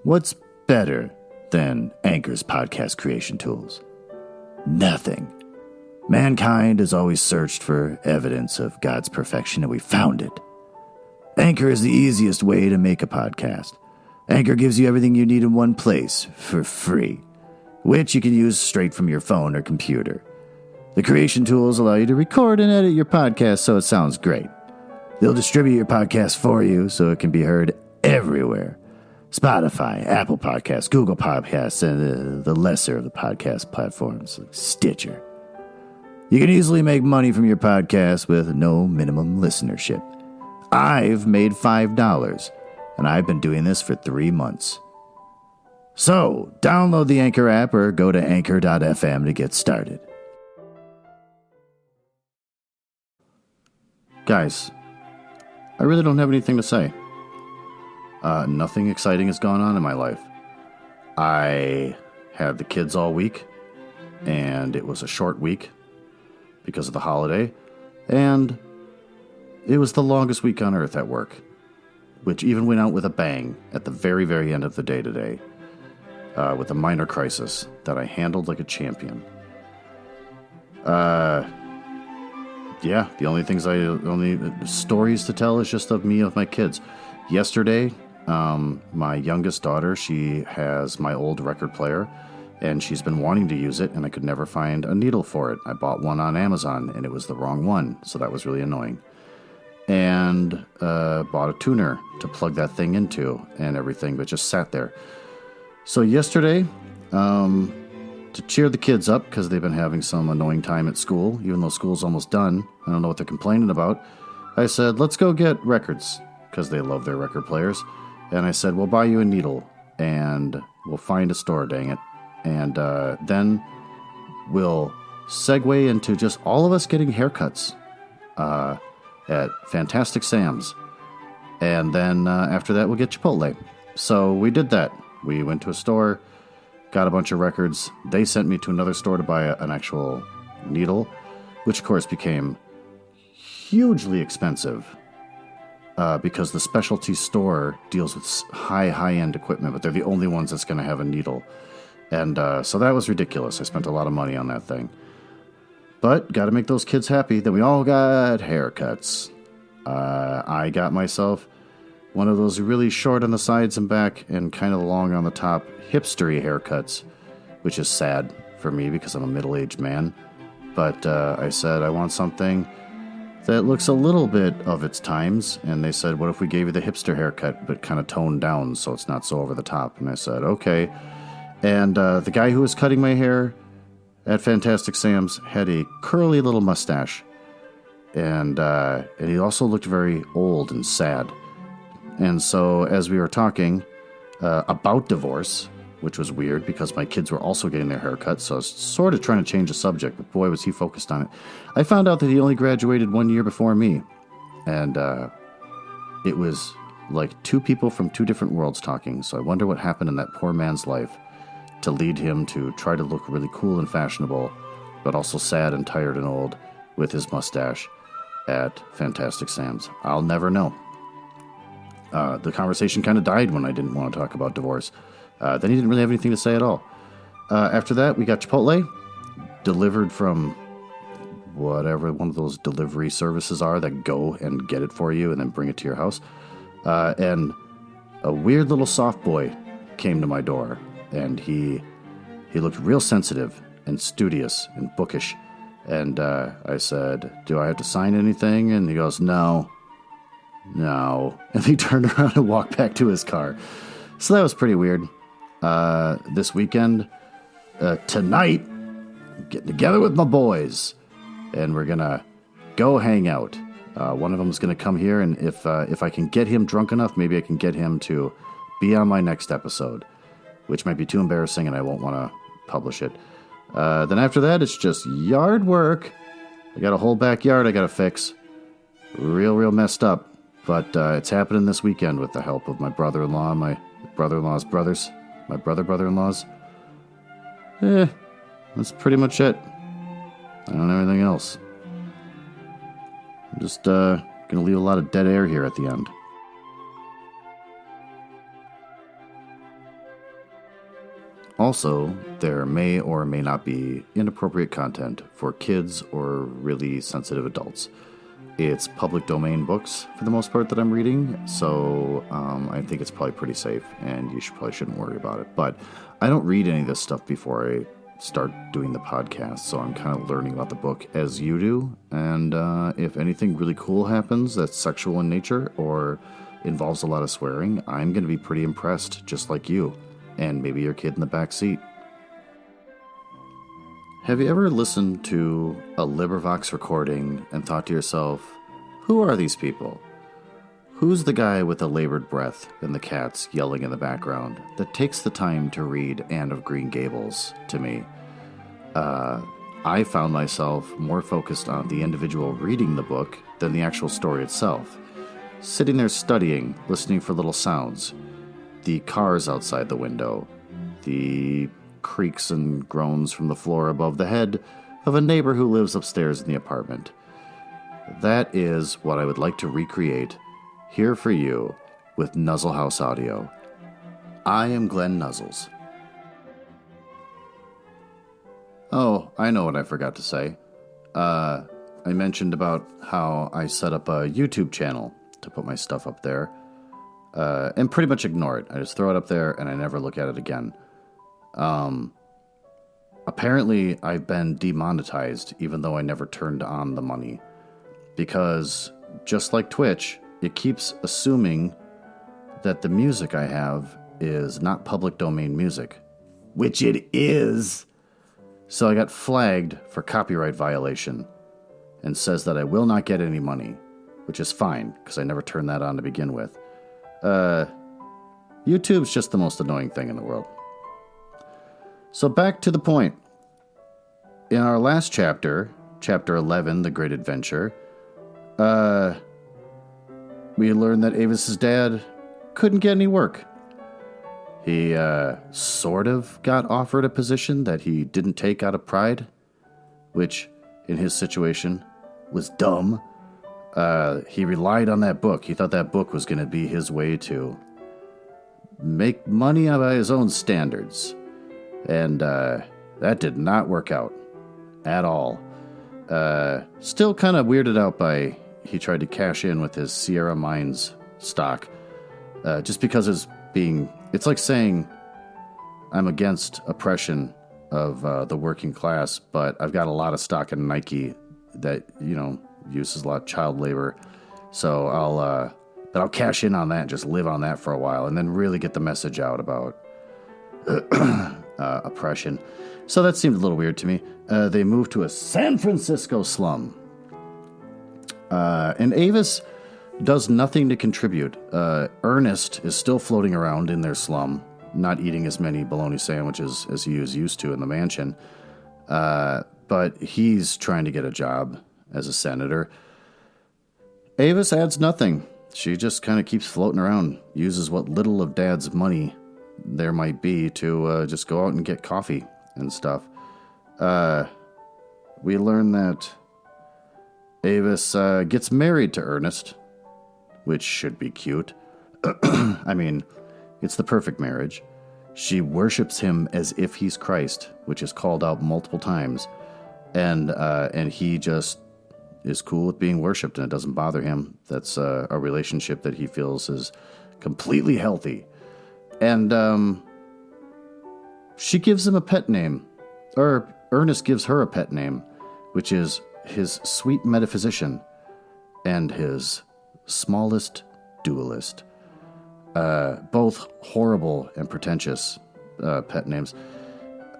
What's better than Anchor's podcast creation tools? Nothing. Mankind has always searched for evidence of God's perfection, and we found it. Anchor is the easiest way to make a podcast. Anchor gives you everything you need in one place for free, which you can use straight from your phone or computer. The creation tools allow you to record and edit your podcast so it sounds great. They'll distribute your podcast for you so it can be heard everywhere. Spotify, Apple Podcasts, Google Podcasts, and the lesser of the podcast platforms like Stitcher. You can easily make money from your podcast with no minimum listenership. I've made $5, and I've been doing this for 3 months. So, download the Anchor app or go to anchor.fm to get started. Guys, I really don't have anything to say. Nothing exciting has gone on in my life. I had the kids all week, and it was a short week because of the holiday, and it was the longest week on earth at work, which even went out with a bang at the very, very end of the day today, with a minor crisis that I handled like a champion. Yeah, the only stories to tell is just of me, of my kids. Yesterday, my youngest daughter, she has my old record player, and she's been wanting to use it, and I could never find a needle for it. I bought one on Amazon, and it was the wrong one, so that was really annoying. And bought a tuner to plug that thing into and everything, but just sat there. So yesterday, to cheer the kids up, because they've been having some annoying time at school, even though school's almost done, I don't know what they're complaining about, I said, let's go get records, because they love their record players. And I said, we'll buy you a needle, and we'll find a store, dang it. And then we'll segue into just all of us getting haircuts at Fantastic Sam's. And then after that, we'll get Chipotle. So we did that. We went to a store, got a bunch of records. They sent me to another store to buy an actual needle, which of course became hugely expensive. Because the specialty store deals with high-end equipment, but they're the only ones that's going to have a needle. And so that was ridiculous. I spent a lot of money on that thing. But got to make those kids happy. Then we all got haircuts. I got myself one of those really short on the sides and back and kind of long on the top hipstery haircuts, which is sad for me because I'm a middle-aged man. But I said I want something that looks a little bit of its times, and they said, what if we gave you the hipster haircut, but kind of toned down so it's not so over the top? And I said, okay. And the guy who was cutting my hair at Fantastic Sam's had a curly little mustache, and he also looked very old and sad. And so as we were talking about divorce, which was weird because my kids were also getting their haircuts, so I was sort of trying to change the subject, but boy, was he focused on it. I found out that he only graduated 1 year before me, and it was like two people from two different worlds talking, so I wonder what happened in that poor man's life to lead him to try to look really cool and fashionable, but also sad and tired and old with his mustache at Fantastic Sam's. I'll never know. The conversation kind of died when I didn't want to talk about divorce. Then he didn't really have anything to say at all. After that, we got Chipotle, delivered from whatever one of those delivery services are that go and get it for you and then bring it to your house. And a weird little soft boy came to my door, and he looked real sensitive and studious and bookish. And I said, do I have to sign anything? And he goes, no. And he turned around and walked back to his car. So that was pretty weird. This weekend, tonight, getting together with my boys, and we're gonna go hang out. One of them is gonna come here, and if I can get him drunk enough, maybe I can get him to be on my next episode, which might be too embarrassing, and I won't want to publish it. Then after that, it's just yard work. I got a whole backyard I gotta fix. Real messed up, but it's happening this weekend with the help of my brother-in-law, my brother-in-law's brothers. My brother-in-laws. That's pretty much it. I don't have anything else. I'm just gonna leave a lot of dead air here at the end. Also, there may or may not be inappropriate content for kids or really sensitive adults. It's public domain books for the most part that I'm reading, so I think it's probably pretty safe, and you probably shouldn't worry about it. But I don't read any of this stuff before I start doing the podcast, so I'm kind of learning about the book as you do. And if anything really cool happens that's sexual in nature or involves a lot of swearing, I'm going to be pretty impressed, just like you, and maybe your kid in the back seat. Have you ever listened to a LibriVox recording and thought to yourself, who are these people? Who's the guy with the labored breath and the cats yelling in the background that takes the time to read Anne of Green Gables to me? I found myself more focused on the individual reading the book than the actual story itself. Sitting there studying, listening for little sounds. The cars outside the window. The creaks and groans from the floor above the head of a neighbor who lives upstairs in the apartment. That is what I would like to recreate here for you with Nuzzle House Audio. I am Glenn Nuzzles. Oh, I know what I forgot to say. I mentioned about how I set up a YouTube channel to put my stuff up there, and pretty much ignore it. I just throw it up there and I never look at it again. Apparently I've been demonetized even though I never turned on the money, because just like Twitch, it keeps assuming that the music I have is not public domain music, which it is. So I got flagged for copyright violation and says that I will not get any money, which is fine because I never turned that on to begin with. YouTube's just the most annoying thing in the world. So back to the point. In our last chapter, chapter 11, The Great Adventure, we learned that Avis's dad couldn't get any work. He sort of got offered a position that he didn't take out of pride, which, in his situation, was dumb. He relied on that book. He thought that book was going to be his way to make money by his own standards. And that did not work out at all. Still kind of weirded out by he tried to cash in with his Sierra Mines stock. Just because it's like saying I'm against oppression of the working class, but I've got a lot of stock in Nike that, uses a lot of child labor. So I'll cash in on that and just live on that for a while and then really get the message out about oppression. So that seemed a little weird to me. They moved to a San Francisco slum. And Avis does nothing to contribute. Ernest is still floating around in their slum, not eating as many bologna sandwiches as he was used to in the mansion. But he's trying to get a job as a senator. Avis adds nothing. She just kind of keeps floating around, uses what little of Dad's money there might be to just go out and get coffee and stuff. We learn that Avis gets married to Ernest, which should be cute. I mean, it's the perfect marriage. She worships him as if he's Christ, which is called out multiple times, and he just is cool with being worshipped, and it doesn't bother him. That's a relationship that he feels is completely healthy. And she gives him a pet name, or Ernest gives her a pet name, which is his sweet metaphysician and his smallest duelist. Both horrible and pretentious pet names.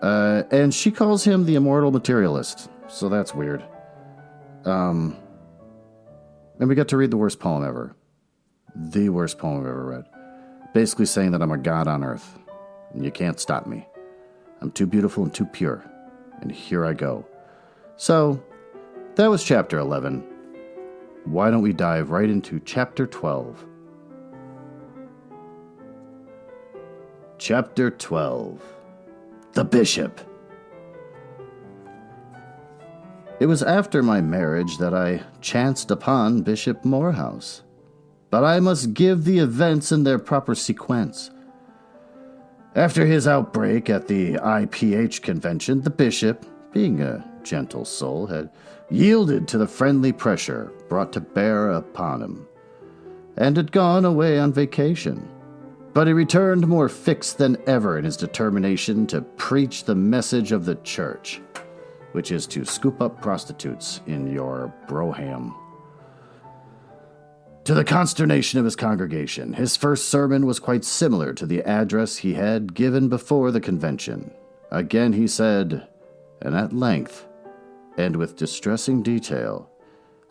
And she calls him the immortal materialist, so that's weird. And we got to read the worst poem ever. The worst poem I've ever read. Basically saying that I'm a god on earth, and you can't stop me. I'm too beautiful and too pure, and here I go. So, that was chapter 11. Why don't we dive right into chapter 12? Chapter 12. The Bishop. It was after my marriage that I chanced upon Bishop Morehouse. But I must give the events in their proper sequence. After his outbreak at the IPH convention, the bishop, being a gentle soul, had yielded to the friendly pressure brought to bear upon him, and had gone away on vacation. But he returned more fixed than ever in his determination to preach the message of the church, which is to scoop up prostitutes in your broham. To the consternation of his congregation, his first sermon was quite similar to the address he had given before the convention. Again he said, and at length, and with distressing detail,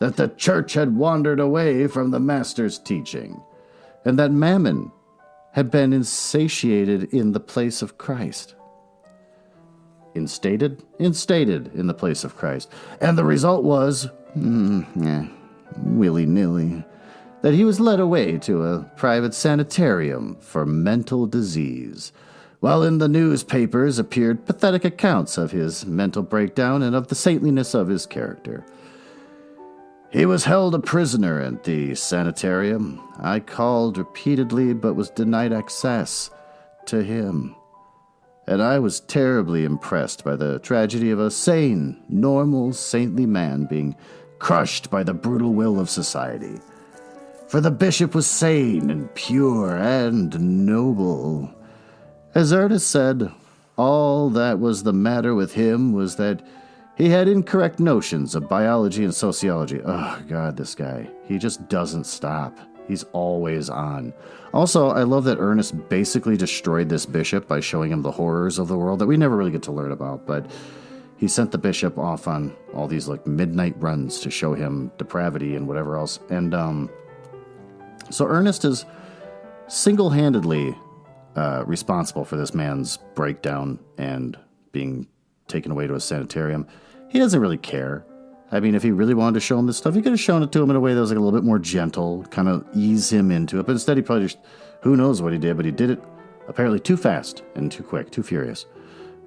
that the church had wandered away from the Master's teaching, and that Mammon had been insatiated in the place of Christ. Instated in the place of Christ. And the result was, willy-nilly, that he was led away to a private sanitarium for mental disease, while in the newspapers appeared pathetic accounts of his mental breakdown and of the saintliness of his character. He was held a prisoner at the sanitarium. I called repeatedly, but was denied access to him. And I was terribly impressed by the tragedy of a sane, normal, saintly man being crushed by the brutal will of society. For the bishop was sane and pure and noble. As Ernest said, all that was the matter with him was that he had incorrect notions of biology and sociology. Oh, God, this guy. He just doesn't stop. He's always on. Also, I love that Ernest basically destroyed this bishop by showing him the horrors of the world that we never really get to learn about, but he sent the bishop off on all these midnight runs to show him depravity and whatever else. And so Ernest is single-handedly responsible for this man's breakdown and being taken away to a sanitarium. He doesn't really care. I mean, if he really wanted to show him this stuff, he could have shown it to him in a way that was a little bit more gentle, kind of ease him into it. But instead, he probably just, who knows what he did, but he did it apparently too fast and too quick, too furious.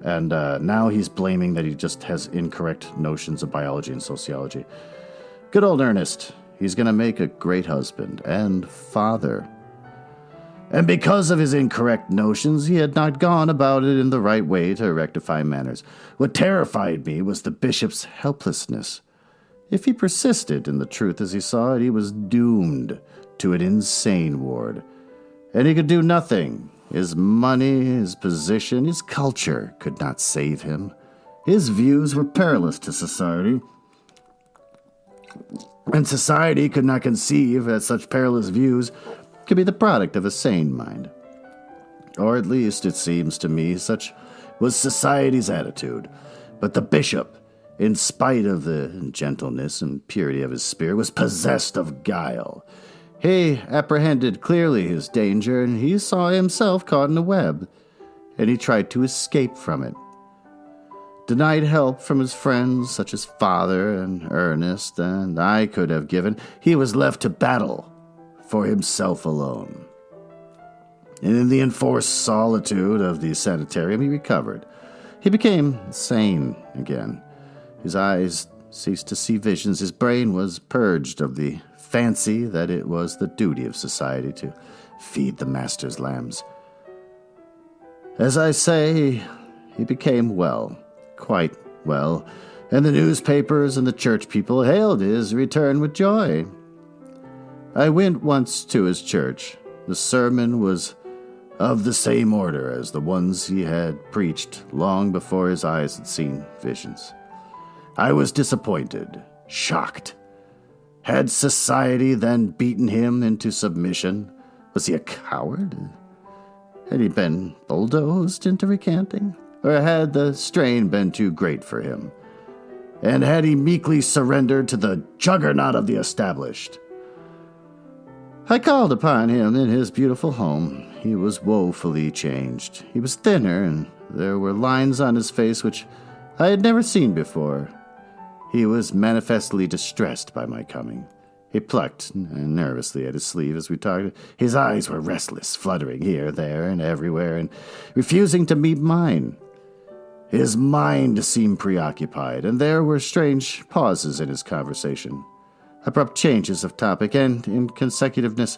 And now he's blaming that he just has incorrect notions of biology and sociology. Good old Ernest. He's going to make a great husband and father. And because of his incorrect notions, he had not gone about it in the right way to rectify matters. What terrified me was the bishop's helplessness. If he persisted in the truth as he saw it, he was doomed to an insane ward. And he could do nothing. His money, his position, his culture could not save him. His views were perilous to society. And society could not conceive that such perilous views could be the product of a sane mind. Or at least, it seems to me, such was society's attitude. But the bishop, in spite of the gentleness and purity of his spirit, was possessed of guile. He apprehended clearly his danger, and he saw himself caught in a web, and he tried to escape from it. Denied help from his friends, such as Father and Ernest, and I could have given, he was left to battle for himself alone. And in the enforced solitude of the sanitarium, he recovered. He became sane again. His eyes ceased to see visions. His brain was purged of the fancy that it was the duty of society to feed the master's lambs. As I say, he became well, quite well, and the newspapers and the church people hailed his return with joy. I went once to his church. The sermon was of the same order as the ones he had preached long before his eyes had seen visions. I was disappointed, shocked. Had society then beaten him into submission? Was he a coward? Had he been bulldozed into recanting? Or had the strain been too great for him? And had he meekly surrendered to the juggernaut of the established? I called upon him in his beautiful home. He was woefully changed. He was thinner, and there were lines on his face which I had never seen before. He was manifestly distressed by my coming. He plucked nervously at his sleeve as we talked. His eyes were restless, fluttering here, there, and everywhere, and refusing to meet mine. His mind seemed preoccupied, and there were strange pauses in his conversation. Abrupt changes of topic, and in consecutiveness,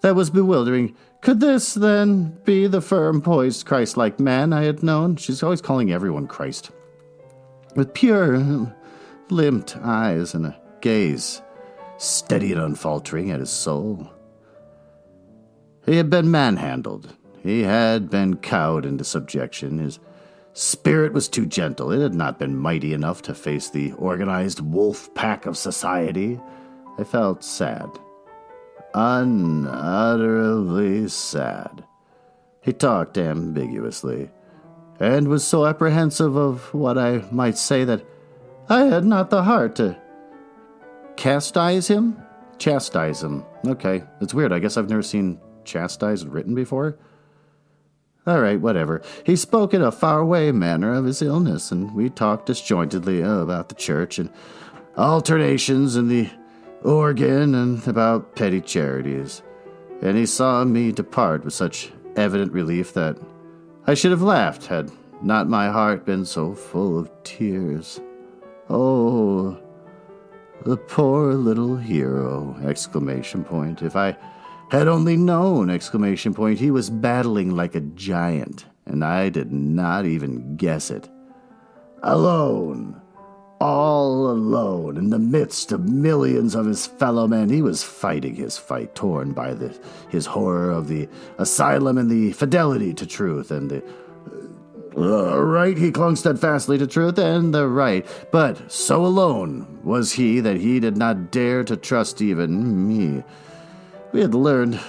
that was bewildering. Could this, then, be the firm, poised, Christ-like man I had known? She's always calling everyone Christ. With pure, limped eyes and a gaze steady and unfaltering at his soul. He had been manhandled. He had been cowed into subjection. His spirit was too gentle. It had not been mighty enough to face the organized wolf pack of society. I felt sad. Unutterably sad. He talked ambiguously, and was so apprehensive of what I might say that I had not the heart to chastise him. Okay, it's weird. I guess I've never seen chastised written before. All right, whatever. He spoke in a faraway manner of his illness, and we talked disjointedly about the church and alternations in the organ and about petty charities. And he saw me depart with such evident relief that I should have laughed had not my heart been so full of tears. Oh, the poor little hero! ! If I had only known! He was battling like a giant, and I did not even guess it. Alone, all alone, in the midst of millions of his fellow men, he was fighting his fight, torn by his horror of the asylum and the fidelity to truth, and the right. He clung steadfastly to truth and the right, but so alone was he that he did not dare to trust even me. He had learned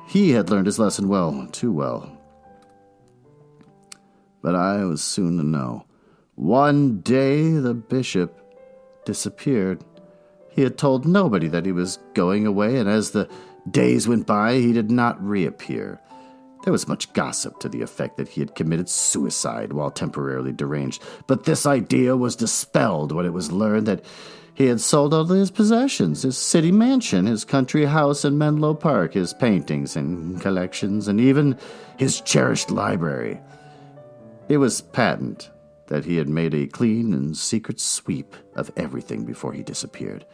his lesson well, too well. But I was soon to know. One day the bishop disappeared. He had told nobody that he was going away, and as the days went by, he did not reappear. There was much gossip to the effect that he had committed suicide while temporarily deranged, but this idea was dispelled when it was learned that he had sold all his possessions, his city mansion, his country house in Menlo Park, his paintings and collections, and even his cherished library. It was patent that he had made a clean and secret sweep of everything before he disappeared.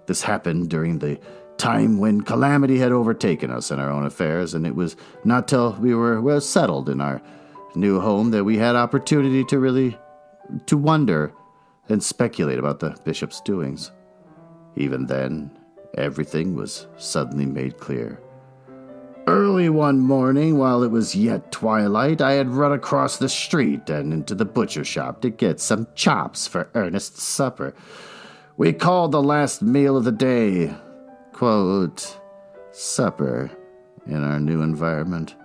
This happened during the time when calamity had overtaken us in our own affairs, and it was not till we were well settled in our new home that we had opportunity to wonder and speculate about the bishop's doings. Even then, everything was suddenly made clear. Early one morning, while it was yet twilight, I had run across the street and into the butcher shop to get some chops for Ernest's supper. We called the last meal of the day, quote, supper, in our new environment.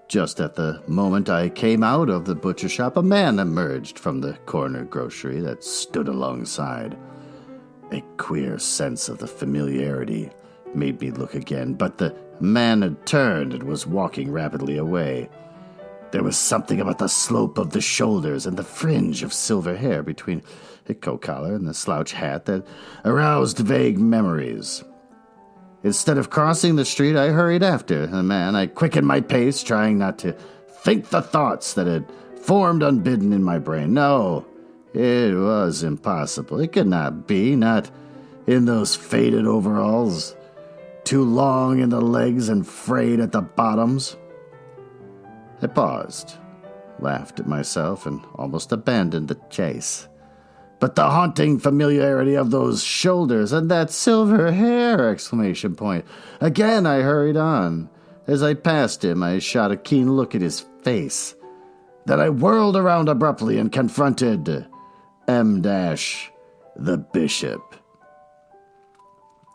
Just at the moment I came out of the butcher shop, a man emerged from the corner grocery that stood alongside. A queer sense of the familiarity made me look again, but the man had turned and was walking rapidly away. There was something about the slope of the shoulders and the fringe of silver hair between the coat collar and the slouch hat that aroused vague memories. Instead of crossing the street, I hurried after the man. I quickened my pace, trying not to think the thoughts that had formed unbidden in my brain. No, it was impossible. It could not be, not in those faded overalls, too long in the legs and frayed at the bottoms. I paused, laughed at myself, and almost abandoned the chase. But the haunting familiarity of those shoulders and that silver hair! ! Again I hurried on. As I passed him, I shot a keen look at his face. Then I whirled around abruptly and confronted M. the bishop.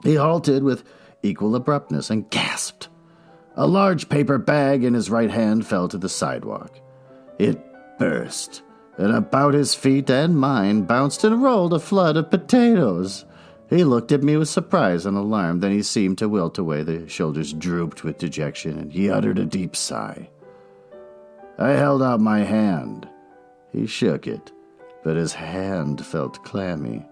He halted with equal abruptness and gasped. A large paper bag in his right hand fell to the sidewalk. It burst, and about his feet and mine bounced and rolled a flood of potatoes. He looked at me with surprise and alarm, then he seemed to wilt away. The shoulders drooped with dejection, and he uttered a deep sigh. I held out my hand. He shook it, but his hand felt clammy.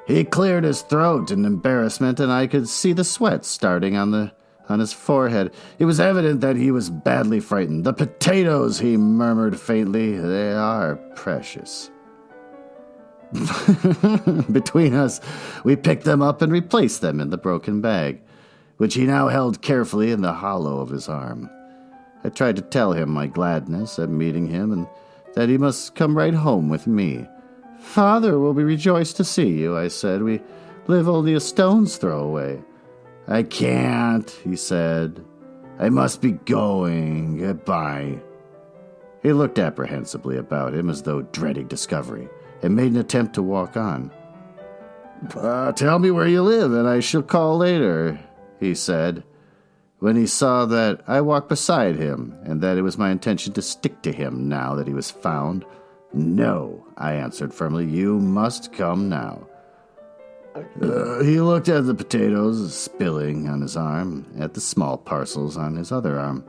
He cleared his throat in embarrassment, and I could see the sweat starting on his forehead. It was evident that he was badly frightened. The potatoes, he murmured faintly, they are precious. Between us, we picked them up and replaced them in the broken bag. which he now held carefully in the hollow of his arm. I tried to tell him my gladness at meeting him and that he must come right home with me. "Father will be rejoiced to see you," I said. "We live only a stone's throw away." "I can't," he said. "I must be going. Goodbye." He looked apprehensively about him as though dreading discovery, and made an attempt to walk on. "Tell me where you live, and I shall call later," he said, when he saw that I walked beside him, and that it was my intention to stick to him now that he was found. "No," I answered firmly. "You must come now." He looked at the potatoes spilling on his arm, at the small parcels on his other arm.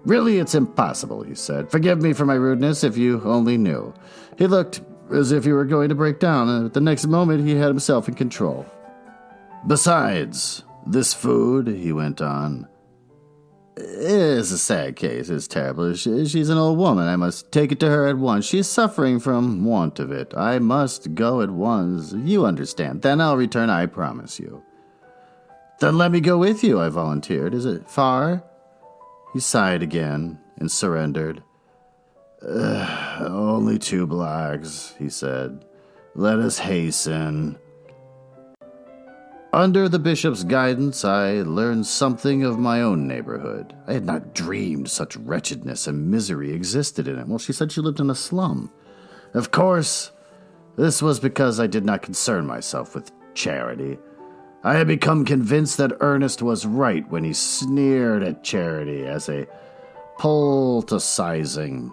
"Really, it's impossible," he said. "Forgive me for my rudeness, if you only knew." He looked as if he were going to break down, and at the next moment he had himself in control. "Besides, this food," he went on, "is a sad case. It's terrible. She's an old woman. I must take it to her at once. She's suffering from want of it. I must go at once. You understand. Then I'll return, I promise you." "Then let me go with you," I volunteered. "Is it far?" He sighed again and surrendered. "Only 2 blocks," he said. "Let us hasten." Under the bishop's guidance, I learned something of my own neighborhood. I had not dreamed such wretchedness and misery existed in it. Well, she said she lived in a slum. Of course, this was because I did not concern myself with charity. I had become convinced that Ernest was right when he sneered at charity as a poulticizing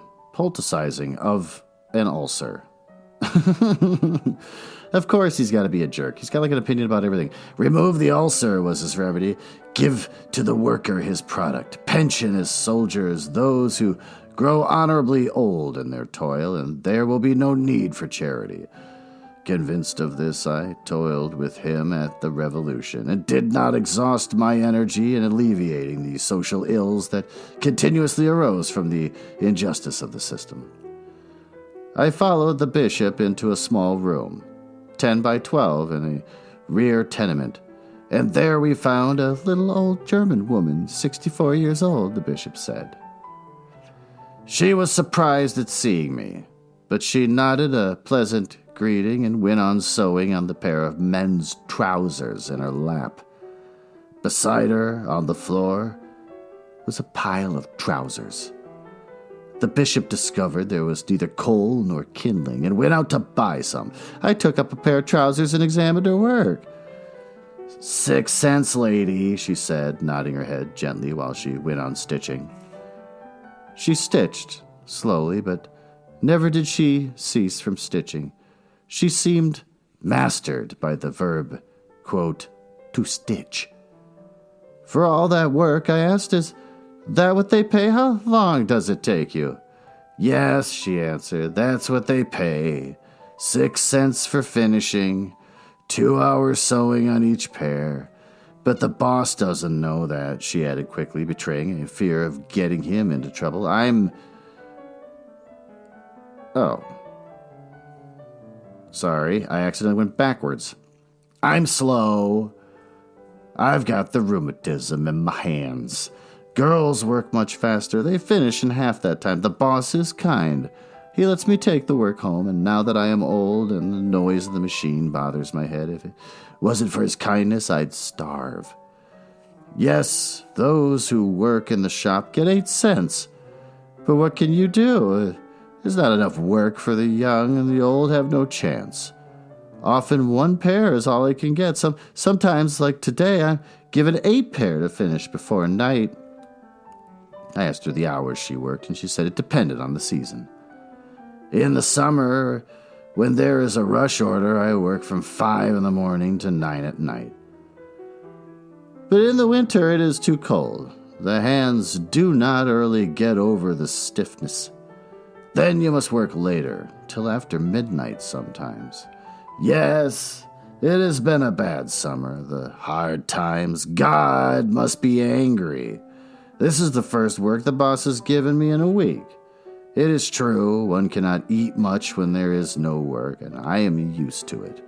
of an ulcer. Of course he's got to be a jerk. He's got like an opinion about everything. Remove the ulcer was his remedy. Give to the worker his product. Pension his soldiers, those who grow honorably old in their toil, and there will be no need for charity. Convinced of this, I toiled with him at the revolution, and did not exhaust my energy in alleviating the social ills that continuously arose from the injustice of the system. I followed the bishop into a small room, 10 by 12 in a rear tenement, and there we found a little old German woman, 64 years old, the bishop said. She was surprised at seeing me, but she nodded a pleasant greeting and went on sewing on the pair of men's trousers in her lap. Beside her, on the floor, was a pile of trousers. The bishop discovered there was neither coal nor kindling and went out to buy some. I took up a pair of trousers and examined her work. 6 cents, lady, she said, nodding her head gently while she went on stitching. She stitched, slowly, but never did she cease from stitching. She seemed mastered by the verb, quote, to stitch. For all that work, I asked, is that what they pay? How long does it take you? Yes, she answered, that's what they pay. 6 cents for finishing, 2 hours sewing on each pair. But the boss doesn't know that, she added quickly, betraying a fear of getting him into trouble. Oh. Sorry, I accidentally went backwards. I'm slow. I've got the rheumatism in my hands. Girls work much faster. They finish in half that time. The boss is kind. He lets me take the work home, and now that I am old and the noise of the machine bothers my head, if it wasn't for his kindness, I'd starve. Yes, those who work in the shop get 8 cents. But what can you do? There's not enough work for the young, and the old have no chance. Often 1 pair is all I can get. Sometimes, like today, I'm given 8 pair to finish before night. I asked her the hours she worked, and she said it depended on the season. In the summer, when there is a rush order, I work from 5 in the morning to 9 at night. But in the winter, it is too cold. The hands do not early get over the stiffness. Then you must work later, till after midnight sometimes. Yes, it has been a bad summer, the hard times. God must be angry. This is the first work the boss has given me in a week. It is true, one cannot eat much when there is no work, and I am used to it.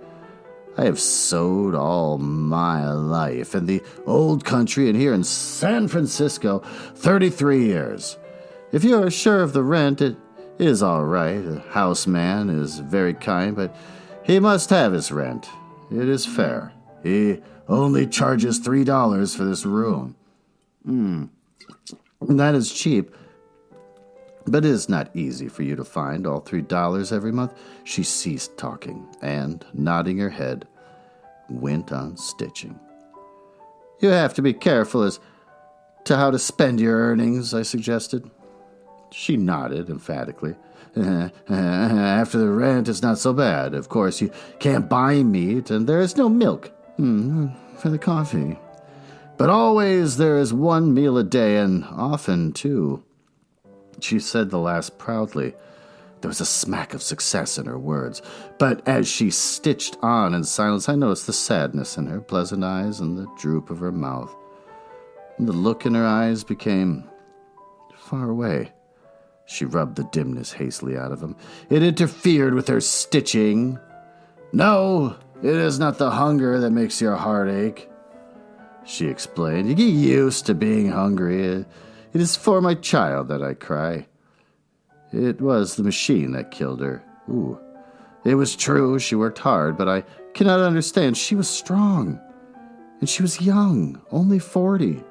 I have sewed all my life in the old country and here in San Francisco 33 years. If you are sure of the rent, it is all right. The houseman is very kind, but he must have his rent. It is fair. He only charges $3 for this room. That is cheap, but it is not easy for you to find all $3 every month. She ceased talking and, nodding her head, went on stitching. You have to be careful as to how to spend your earnings, I suggested. She nodded emphatically. After the rent, it's not so bad. Of course, you can't buy meat, and there is no milk for the coffee. But always there is one meal a day, and often two. She said the last proudly. There was a smack of success in her words, but as she stitched on in silence, I noticed the sadness in her pleasant eyes and the droop of her mouth. And the look in her eyes became far away. She rubbed the dimness hastily out of him. It interfered with her stitching. No, it is not the hunger that makes your heart ache, she explained. You get used to being hungry. It is for my child that I cry. It was the machine that killed her. Ooh. It was true, she worked hard, but I cannot understand. She was strong, and she was young, only 40.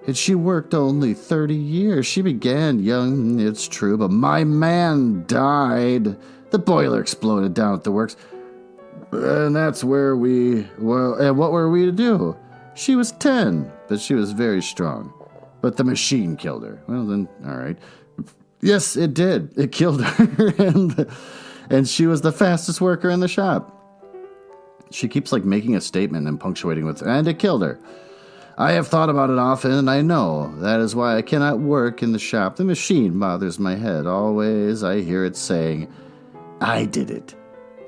And she worked only 30 years. She began young, it's true, but my man died. The boiler exploded down at the works. And that's where and what were we to do? She was 10, but she was very strong. But the machine killed her. Well, then, all right. Yes, it did. It killed her. and she was the fastest worker in the shop. She keeps making a statement and punctuating with, and it killed her. I have thought about it often, and I know that is why I cannot work in the shop. The machine bothers my head. Always I hear it saying, I did it.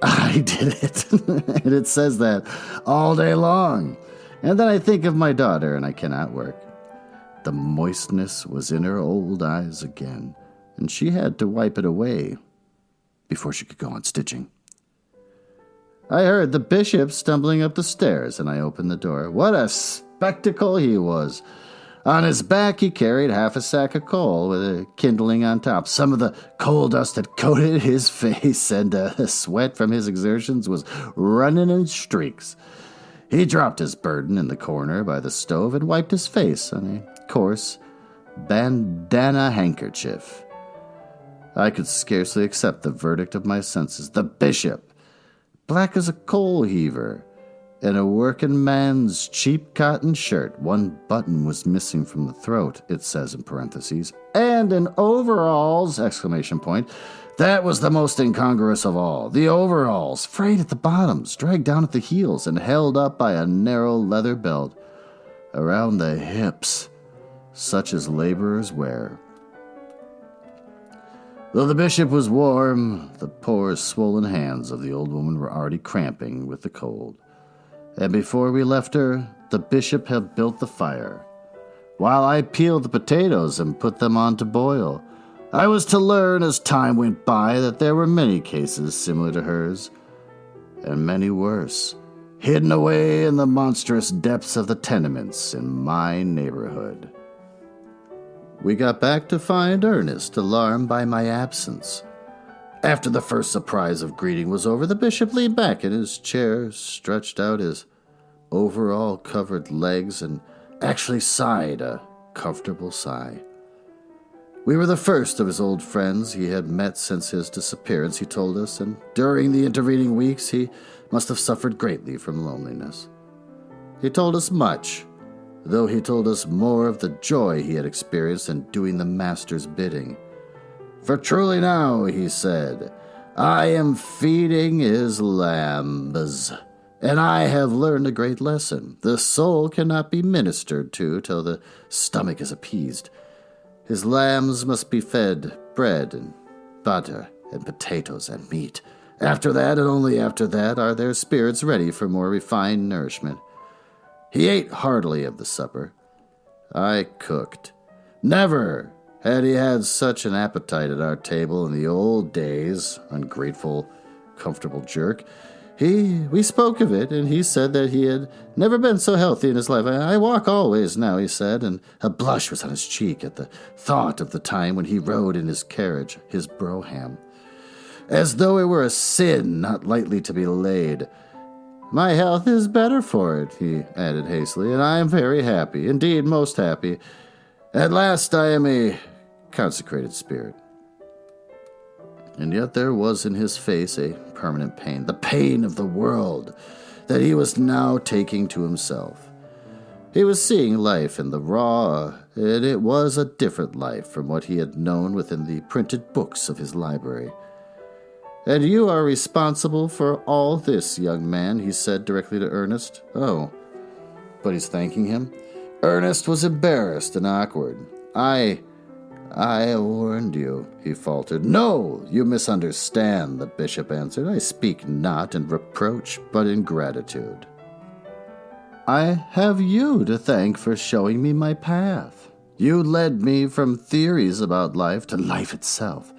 I did it. And it says that all day long. And then I think of my daughter, and I cannot work. The moistness was in her old eyes again, and she had to wipe it away before she could go on stitching. I heard the bishop stumbling up the stairs, and I opened the door. What a spectacle he was! On his back he carried half a sack of coal with a kindling on top. Some of the coal dust had coated his face, and the sweat from his exertions was running in streaks. He dropped his burden in the corner by the stove and wiped his face on a coarse bandana handkerchief. I could scarcely accept the verdict of my senses. The bishop, black as a coal heaver, in a working man's cheap cotton shirt. One button was missing from the throat, it says in parentheses, and in overalls, exclamation point. That was the most incongruous of all. The overalls, frayed at the bottoms, dragged down at the heels, and held up by a narrow leather belt around the hips, such as laborers wear. Though the bishop was warm, the poor swollen hands of the old woman were already cramping with the cold. And before we left her, the bishop had built the fire, while I peeled the potatoes and put them on to boil. I was to learn as time went by that there were many cases similar to hers, and many worse, hidden away in the monstrous depths of the tenements in my neighborhood. We got back to find Ernest alarmed by my absence. After the first surprise of greeting was over, the bishop leaned back in his chair, stretched out his overall-covered legs, and actually sighed a comfortable sigh. We were the first of his old friends he had met since his disappearance, he told us, and during the intervening weeks he must have suffered greatly from loneliness. He told us much, though he told us more of the joy he had experienced in doing the master's bidding. For truly now, he said, I am feeding his lambs, and I have learned a great lesson. The soul cannot be ministered to till the stomach is appeased. His lambs must be fed bread and butter and potatoes and meat. After that, and only after that, are their spirits ready for more refined nourishment. He ate heartily of the supper. I cooked. Never had he had such an appetite at our table in the old days, ungrateful, comfortable jerk. We spoke of it, and he said that he had never been so healthy in his life. I walk always now, he said, and a blush was on his cheek at the thought of the time when he rode in his carriage, his broham, as though it were a sin not lightly to be laid. My health is better for it, he added hastily, and I am very happy, indeed most happy. At last I am a consecrated spirit. And yet there was in his face a permanent pain, the pain of the world that he was now taking to himself. He was seeing life in the raw, and it was a different life from what he had known within the printed books of his library. And you are responsible for all this, young man, he said directly to Ernest. Oh, but he's thanking him? Ernest was embarrassed and awkward. I warned you, he faltered. No, you misunderstand, the bishop answered. I speak not in reproach, but in gratitude. I have you to thank for showing me my path. You led me from theories about life to life itself.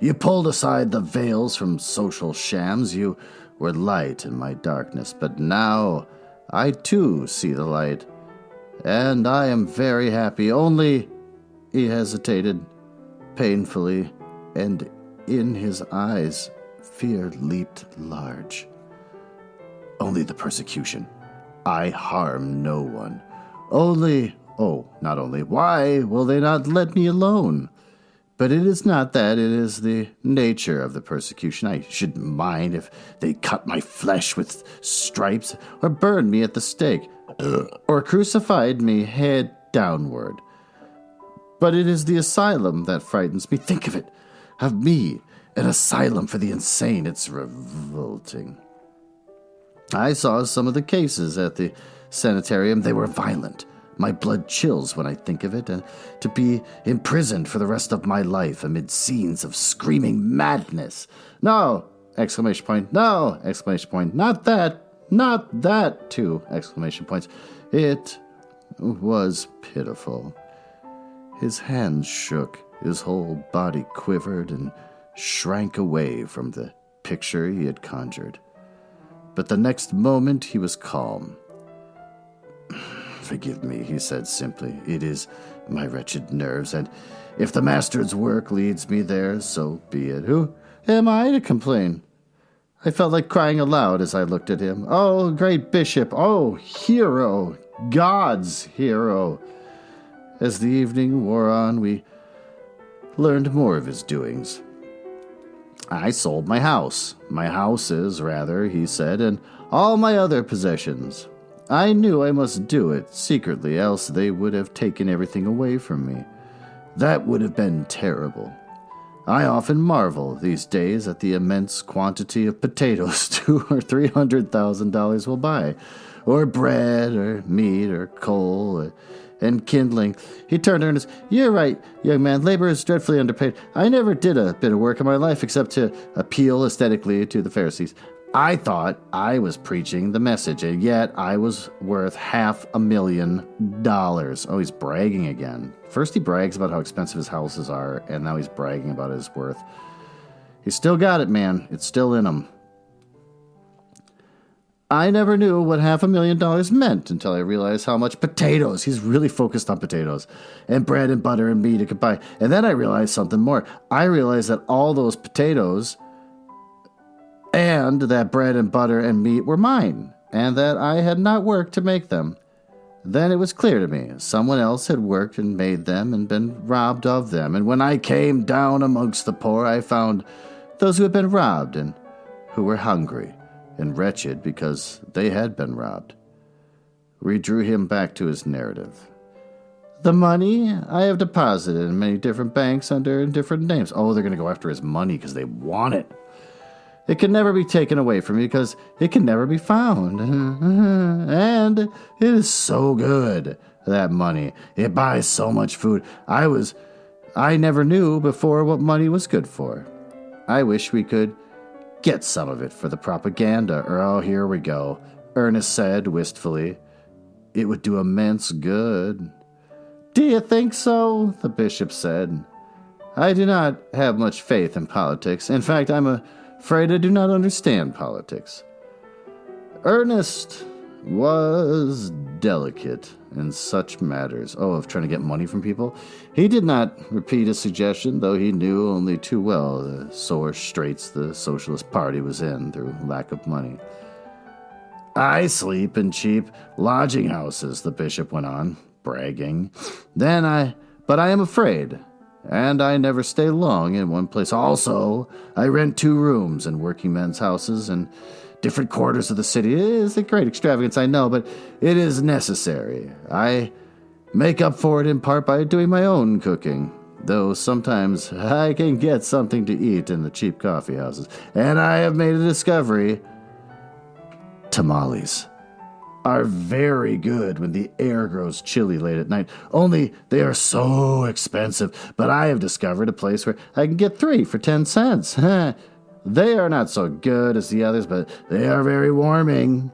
You pulled aside the veils from social shams. You were light in my darkness, but now I too see the light, and I am very happy. Only, he hesitated painfully, and in his eyes fear leaped large. Only the persecution. I harm no one. Not only, why will they not let me alone? But it is not that, it is the nature of the persecution. I shouldn't mind if they cut my flesh with stripes, or burned me at the stake, or crucified me head downward. But it is the asylum that frightens me. Think of it, of me, an asylum for the insane. It's revolting. I saw some of the cases at the sanitarium. They were violent. My blood chills when I think of it, and to be imprisoned for the rest of my life amid scenes of screaming madness. No! Exclamation point. No! Exclamation point. Not that, two exclamation points. It was pitiful. His hands shook, his whole body quivered and shrank away from the picture he had conjured. But the next moment he was calm. Forgive me, he said simply. It is my wretched nerves, and if the master's work leads me there, so be it. Who am I to complain? I felt like crying aloud as I looked at him. Oh, great bishop! Oh, hero! God's hero! As the evening wore on, we learned more of his doings. I sold my houses, rather, he said, and all my other possessions. I knew I must do it secretly, else they would have taken everything away from me. That would have been terrible. I often marvel these days at the immense quantity of potatoes $200,000 or $300,000 will buy, or bread, or meat, or coal, and kindling. He turned to Ernest. You're right, young man. Labor is dreadfully underpaid. I never did a bit of work in my life except to appeal aesthetically to the Pharisees. I thought I was preaching the message, and yet I was worth $500,000. Oh, he's bragging again. First he brags about how expensive his houses are, and now he's bragging about his worth. He's still got it, man. It's still in him. I never knew what $500,000 meant until I realized how much potatoes, he's really focused on potatoes, and bread and butter and meat it could buy. And then I realized something more. I realized that all those potatoes and that bread and butter and meat were mine, and that I had not worked to make them. Then it was clear to me, someone else had worked and made them and been robbed of them. And when I came down amongst the poor, I found those who had been robbed and who were hungry and wretched because they had been robbed. We drew him back to his narrative. The money I have deposited in many different banks under different names. Oh, they're going to go after his money because they want it. It can never be taken away from you because it can never be found. And it is so good, that money. It buys so much food. I never knew before what money was good for. I wish we could get some of it for the propaganda. Oh, here we go, Ernest said wistfully. It would do immense good. Do you think so? The bishop said. I do not have much faith in politics. In fact, I'm afraid I do not understand politics. Ernest was delicate in such matters. Oh, of trying to get money from people? He did not repeat his suggestion, though he knew only too well the sore straits the Socialist Party was in through lack of money. I sleep in cheap lodging houses, the bishop went on, bragging. But I am afraid, and I never stay long in one place. Also, I rent 2 rooms in working men's houses and different quarters of the city. It is a great extravagance, I know, but it is necessary. I make up for it in part by doing my own cooking, though sometimes I can get something to eat in the cheap coffee houses. And I have made a discovery. Tamales are very good when the air grows chilly late at night, only they are so expensive. But I have discovered a place where I can get 3 for 10 cents. They are not so good as the others, but they are very warming.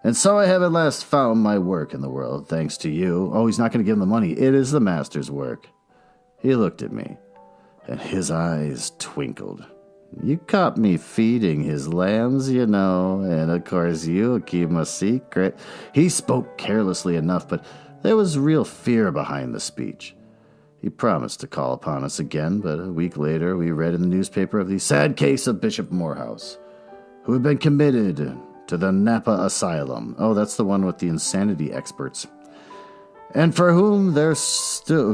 And so I have at last found my work in the world, thanks to you. Oh, he's not going to give him the money. It is the master's work. He looked at me, and his eyes twinkled. You caught me feeding his lambs, you know, and of course you'll keep my secret. He spoke carelessly enough, but there was real fear behind the speech. He promised to call upon us again, but a week later we read in the newspaper of the sad case of Bishop Morehouse, who had been committed to the Napa asylum. Oh, that's the one with the insanity experts. And for whom there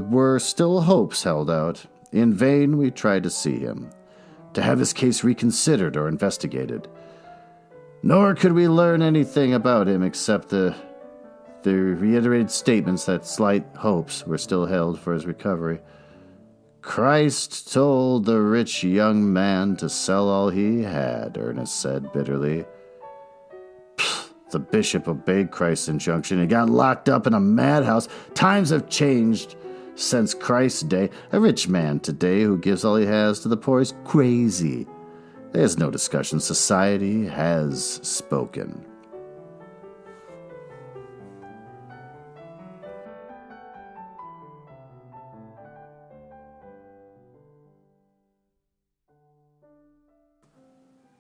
were still hopes held out. In vain we tried to see him, to have his case reconsidered or investigated. Nor could we learn anything about him except the reiterated statements that slight hopes were still held for his recovery. Christ told the rich young man to sell all he had, Ernest said bitterly. The bishop obeyed Christ's injunction and got locked up in a madhouse. Times have changed since Christ's day. A rich man today who gives all he has to the poor is crazy. There's no discussion. Society has spoken.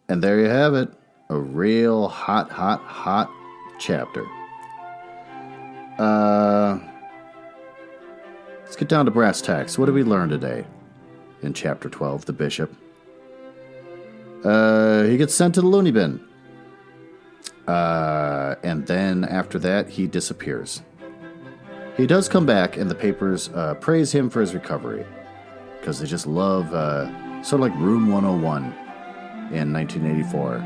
And there you have it. A real hot chapter. Let's get down to brass tacks. What did we learn today in Chapter 12, the Bishop? He gets sent to the loony bin. And then after that, he disappears. He does come back, and the papers praise him for his recovery. Because they just love, sort of like Room 101 in 1984,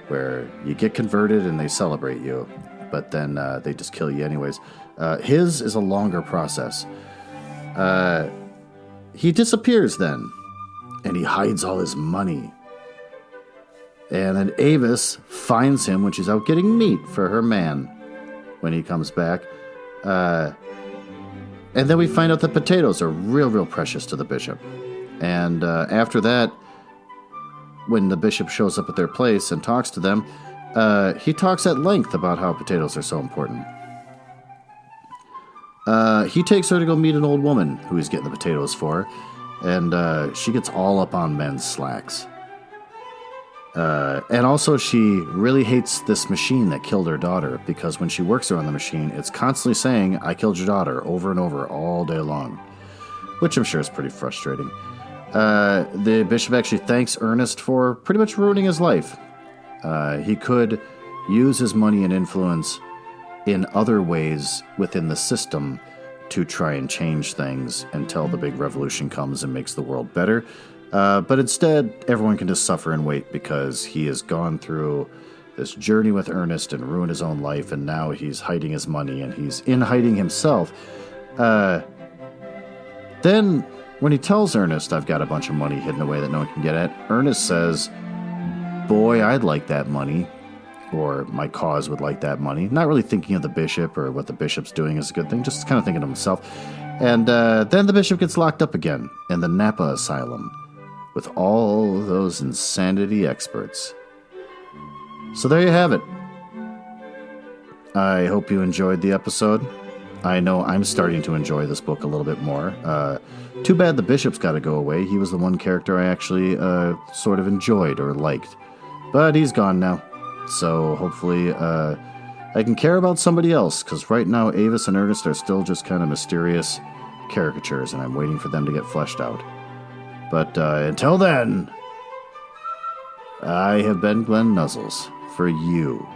where you get converted and they celebrate you, but then they just kill you anyways. His is a longer process. He disappears then, and he hides all his money. And then Avis finds him when she's out getting meat for her man when he comes back. And then we find out that potatoes are real precious to the bishop. And after that, when the bishop shows up at their place and talks to them, he talks at length about how potatoes are so important. He takes her to go meet an old woman who he's getting the potatoes for, and she gets all up on men's slacks. And also she really hates this machine that killed her daughter, because when she works around the machine, it's constantly saying, "I killed your daughter," over and over all day long, which I'm sure is pretty frustrating. The bishop actually thanks Ernest for pretty much ruining his life. He could use his money and influence in other ways within the system to try and change things until the big revolution comes and makes the world better. But instead, everyone can just suffer and wait because he has gone through this journey with Ernest and ruined his own life, and now he's hiding his money, and he's in hiding himself. Then, when he tells Ernest, "I've got a bunch of money hidden away that no one can get at," Ernest says, "Boy, I'd like that money," or "my cause would like that money," not really thinking of the bishop or what the bishop's doing is a good thing, just kind of thinking of himself. And then the bishop gets locked up again in the Napa asylum with all those insanity experts. So there you have it. I hope you enjoyed the episode. I know I'm starting to enjoy this book a little bit more. Too bad the bishop's got to go away. He was the one character I actually sort of enjoyed or liked. But he's gone now. So hopefully I can care about somebody else, because right now Avis and Ernest are still just kind of mysterious caricatures, and I'm waiting for them to get fleshed out. But until then, I have been Glenn Nuzzles for you.